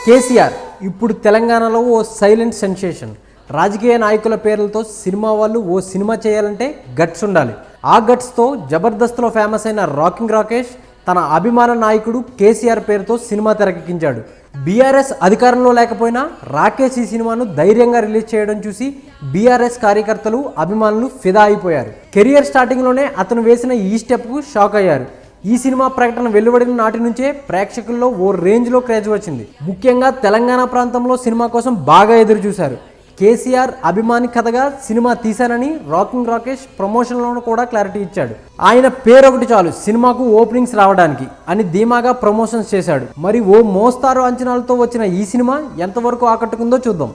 కేసీఆర్ ఇప్పుడు తెలంగాణలో ఓ silent sensation. రాజకీయ నాయకుల పేర్లతో సినిమా వాళ్ళు ఓ సినిమా చేయాలంటే గట్స్ ఉండాలి. ఆ గట్స్తో జబర్దస్త్లో ఫేమస్ అయిన రాకింగ్ రాకేష్ తన అభిమాన నాయకుడు కేసీఆర్ పేరుతో సినిమా తెరకెక్కించాడు. బీఆర్ఎస్ అధికారంలో లేకపోయినా రాకేష్ ఈ సినిమాను ధైర్యంగా రిలీజ్ చేయడం చూసి బీఆర్ఎస్ కార్యకర్తలు అభిమానులు ఫిదా అయిపోయారు. కెరియర్ స్టార్టింగ్లోనే అతను వేసిన ఈ స్టెప్కు షాక్ అయ్యారు. ఈ సినిమా ప్రకటన వెలువడిన నాటి నుంచే ప్రేక్షకుల్లో ఓ రేంజ్లో క్రేజ్ వచ్చింది. ముఖ్యంగా తెలంగాణ ప్రాంతంలో సినిమా కోసం బాగా ఎదురు చూశారు. కేసీఆర్ అభిమాని కథగా సినిమా తీశానని రాకింగ్ రాకేష్ ప్రమోషన్లోనూ కూడా క్లారిటీ ఇచ్చాడు. ఆయన పేరొకటి చాలు సినిమాకు ఓపెనింగ్స్ రావడానికి అని ధీమాగా ప్రమోషన్స్ చేశాడు. మరి ఓ మోస్తారు అంచనాలతో వచ్చిన ఈ సినిమా ఎంతవరకు ఆకట్టుకుందో చూద్దాం.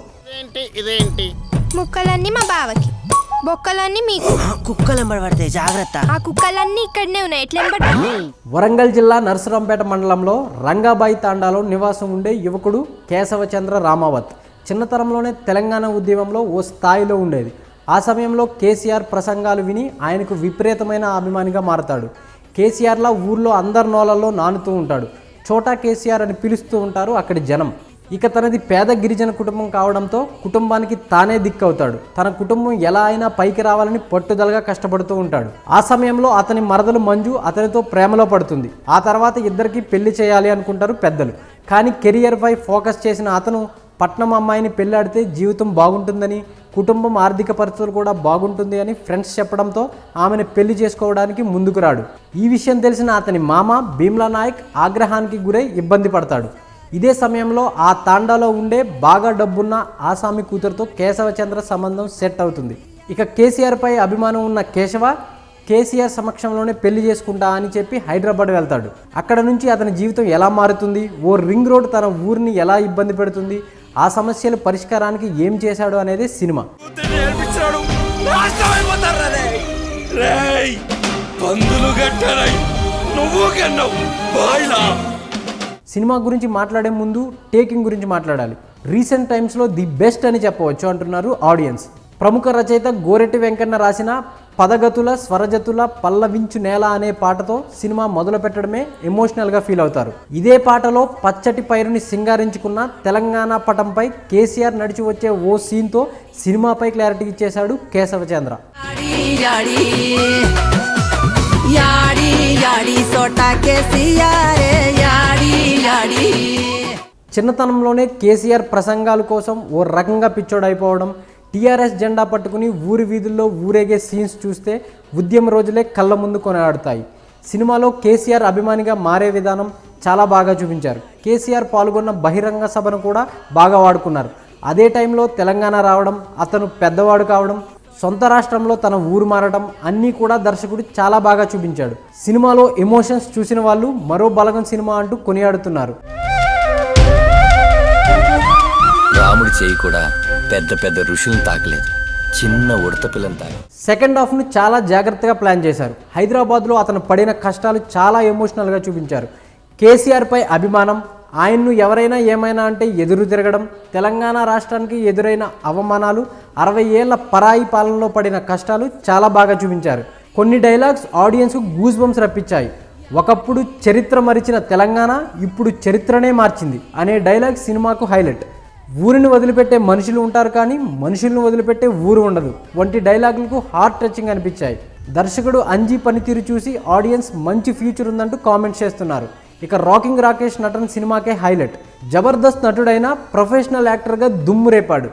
ముక్కలన్నీ మా బావకి, బొక్కలన్నీ మీకు. కుక్కలెంబడబడతాయి, జాగ్రత్త. ఆ కుక్కలన్నీ ఇక్కడనే ఉన్నాయి, ఎట్లా? వరంగల్ జిల్లా నరసరాంపేట మండలంలో రంగాబాయి తాండాలో నివాసం ఉండే యువకుడు కేశవచంద్ర రామావత్ చిన్నతనంలోనే తెలంగాణ ఉద్యమంలో ఓ స్థాయిలో ఉండేది. ఆ సమయంలో కేసీఆర్ ప్రసంగాలు విని ఆయనకు విపరీతమైన అభిమానిగా మారతాడు. కేసీఆర్లా ఊర్లో అందరి నోళ్ళల్లో నానుతూ ఉంటాడు. చోటా కేసీఆర్ అని పిలుస్తూ ఉంటారు అక్కడి జనం. ఇక తనది పేద గిరిజన కుటుంబం కావడంతో కుటుంబానికి తానే దిక్కవుతాడు. తన కుటుంబం ఎలా అయినా పైకి రావాలని పట్టుదలగా కష్టపడుతూ ఉంటాడు. ఆ సమయంలో అతని మరదలు మంజు అతనితో ప్రేమలో పడుతుంది. ఆ తర్వాత ఇద్దరికి పెళ్లి చేయాలి అనుకుంటారు పెద్దలు. కానీ కెరియర్పై ఫోకస్ చేసిన అతను పట్నం అమ్మాయిని పెళ్ళాడితే జీవితం బాగుంటుందని, కుటుంబం ఆర్థిక పరిస్థితులు కూడా బాగుంటుంది అని ఫ్రెండ్స్ చెప్పడంతో ఆమెను పెళ్లి చేసుకోవడానికి ముందుకు రాడు. ఈ విషయం తెలిసిన అతని మామ భీమ్లా నాయక్ ఆగ్రహానికి గురై ఇబ్బంది పడతాడు. ఇదే సమయంలో ఆ తాండాలో ఉండే బాగా డబ్బున్న ఆసామి కూతురుతో కేశవచంద్ర సంబంధం సెట్ అవుతుంది. ఇక కేసీఆర్పై అభిమానం ఉన్న కేశవ కేసీఆర్ సమక్షంలోనే పెళ్లి చేసుకుంటా అని చెప్పి హైదరాబాద్ వెళ్తాడు. అక్కడ నుంచి అతని జీవితం ఎలా మారుతుంది, ఓ రింగ్ రోడ్ తన ఊరిని ఎలా ఇబ్బంది పెడుతుంది, ఆ సమస్యల పరిష్కారానికి ఏం చేశాడు అనేది సినిమా. సినిమా గురించి మాట్లాడే ముందు టేకింగ్ గురించి మాట్లాడాలి. రీసెంట్ టైమ్స్లో ది బెస్ట్ అని చెప్పవచ్చు అంటున్నారు ఆడియన్స్. ప్రముఖ రచయిత గోరెట్టి వెంకన్న రాసిన పదగతుల స్వరజతుల పల్లవించు నేల అనే పాటతో సినిమా మొదలు పెట్టడమే ఎమోషనల్గా ఫీల్ అవుతారు. ఇదే పాటలో పచ్చటి పైరుని సింగారించుకున్న తెలంగాణ పటంపై కేసీఆర్ నడిచి వచ్చే ఓ సీన్తో సినిమాపై క్లారిటీ ఇచ్చేశాడు కేశవచంద్ర. చిన్నతనంలోనే కేసీఆర్ ప్రసంగాల కోసం ఓ రకంగా పిచ్చోడైపోవడం, టీఆర్ఎస్ జెండా పట్టుకుని ఊరి వీధుల్లో ఊరేగే సీన్స్ చూస్తే ఉద్యమ రోజులే కళ్ళ ముందు కొనియాడుతాయి. సినిమాలో కేసీఆర్ అభిమానిగా మారే విధానం చాలా బాగా చూపించారు. కేసీఆర్ పాల్గొన్న బహిరంగ సభను కూడా బాగా వాడుకున్నారు. అదే టైంలో తెలంగాణ రావడం, అతను పెద్దవాడు కావడం, సొంత రాష్ట్రంలో తన ఊరు మారడం అన్నీ కూడా దర్శకుడు చాలా బాగా చూపించాడు. సినిమాలో ఎమోషన్స్ చూసిన వాళ్ళు మరో బలగం సినిమా అంటూ కొనియాడుతున్నారు. రాముడి చేయి కూడా పెద్ద పెద్ద ఋషులను తాకలేదు, చిన్న ఉడత పిల్లని తాకి. సెకండ్ హాఫ్ను చాలా జాగ్రత్తగా ప్లాన్ చేశారు. హైదరాబాద్లో అతను పడిన కష్టాలు చాలా ఎమోషనల్గా చూపించారు. కేసీఆర్పై అభిమానం, ఆయన్ను ఎవరైనా ఏమైనా అంటే ఎదురు తిరగడం, తెలంగాణ రాష్ట్రానికి ఎదురైన అవమానాలు, 60 ఏళ్ల పరాయి పాలనలో పడిన కష్టాలు చాలా బాగా చూపించారు. కొన్ని డైలాగ్స్ ఆడియన్స్కు గూస్ బంప్స్ రప్పించాయి. ఒకప్పుడు చరిత్ర మరిచిన తెలంగాణ ఇప్పుడు చరిత్రనే మార్చింది అనే డైలాగ్ సినిమాకు హైలైట్. ఊరిని వదిలిపెట్టే మనుషులు ఉంటారు కానీ మనుషులను వదిలిపెట్టే ఊరు ఉండదు వంటి డైలాగులకు హార్ట్ టచింగ్ అనిపించాయి. దర్శకుడు అంజీ పనితీరు చూసి ఆడియన్స్ మంచి ఫ్యూచర్ ఉందంటూ కామెంట్స్ చేస్తున్నారు. ఇక రాకింగ్ రాకేష్ నటన సినిమాకే హైలైట్. జబర్దస్త్ నటుడైన ప్రొఫెషనల్ యాక్టర్గా దుమ్ము రేపాడు.